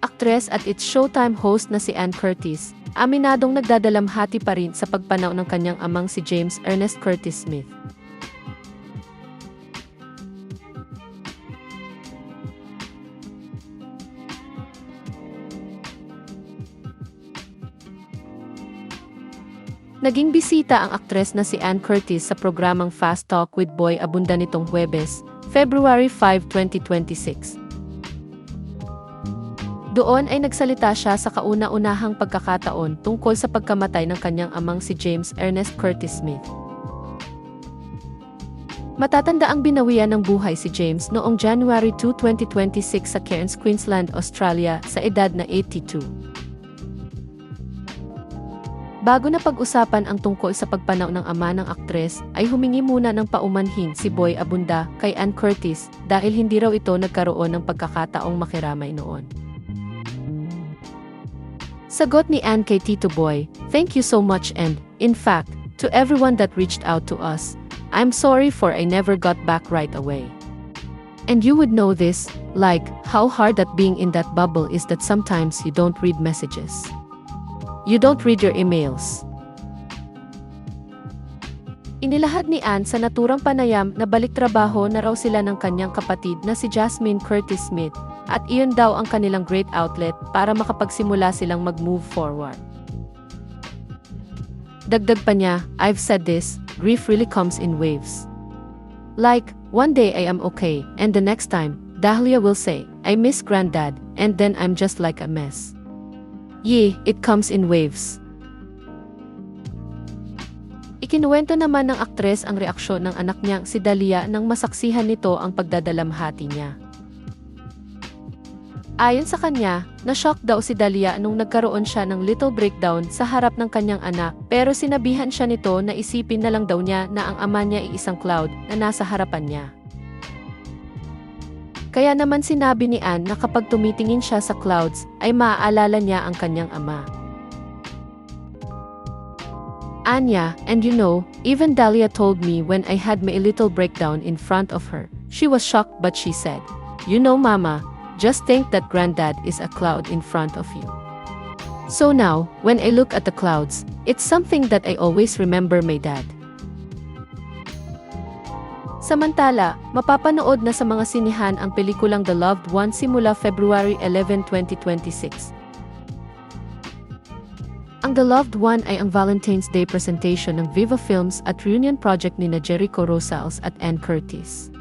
Aktres at It's Showtime host na si Ann Curtis, aminadong nagdadalamhati pa rin sa pagpanaw ng kanyang amang si James Ernest Curtis Smith. Naging bisita ang aktres na si Ann Curtis sa programang Fast Talk with Boy Abunda nitong Huwebes, February 5, 2026. Doon ay nagsalita siya sa kauna-unahang pagkakataon tungkol sa pagkamatay ng kanyang amang si James Ernest Curtis Smith. Matatanda ang binawian ng buhay si James noong January 2, 2026 sa Cairns, Queensland, Australia sa edad na 82. Bago na pag-usapan ang tungkol sa pagpanaw ng ama ng aktres, ay humingi muna ng paumanhin si Boy Abunda kay Ann Curtis dahil hindi raw ito nagkaroon ng pagkakataong makiramay noon. Sagot ni Ann kay Tito Boy, "Thank you so much and, in fact, to everyone that reached out to us, I'm sorry for I never got back right away. And you would know this, like, how hard that being in that bubble is that sometimes you don't read messages. You don't read your emails." Inilahad ni Ann sa naturang panayam na balik trabaho na raw sila ng kanyang kapatid na si Jasmine Curtis Smith, at iyon daw ang kanilang great outlet para makapagsimula silang mag-move forward. Dagdag pa niya, "I've said this, grief really comes in waves. Like, one day I am okay, and the next time, Dahlia will say, I miss Granddad, and then I'm just like a mess. Yeah, it comes in waves." Ikinuwento naman ng aktres ang reaksyon ng anak niyang si Dahlia nang masaksihan nito ang pagdadalamhati niya. Ayon sa kanya, na-shock daw si Dahlia nung nagkaroon siya ng little breakdown sa harap ng kanyang anak, pero sinabihan siya nito na isipin na lang daw niya na ang ama niya ay isang cloud na nasa harapan niya. Kaya naman sinabi ni Ann na kapag tumitingin siya sa clouds, ay maaalala niya ang kanyang ama. Anya, and you know, even Dahlia told me when I had my little breakdown in front of her, she was shocked but she said, "You know Mama, just think that Granddad is a cloud in front of you. So now, when I look at the clouds, it's something that I always remember my dad." Samantala, mapapanood na sa mga sinihan ang pelikulang The Loved One simula February 11, 2026. Ang The Loved One ay ang Valentine's Day presentation ng Viva Films at reunion project nina Jericho Rosales at Ann Curtis.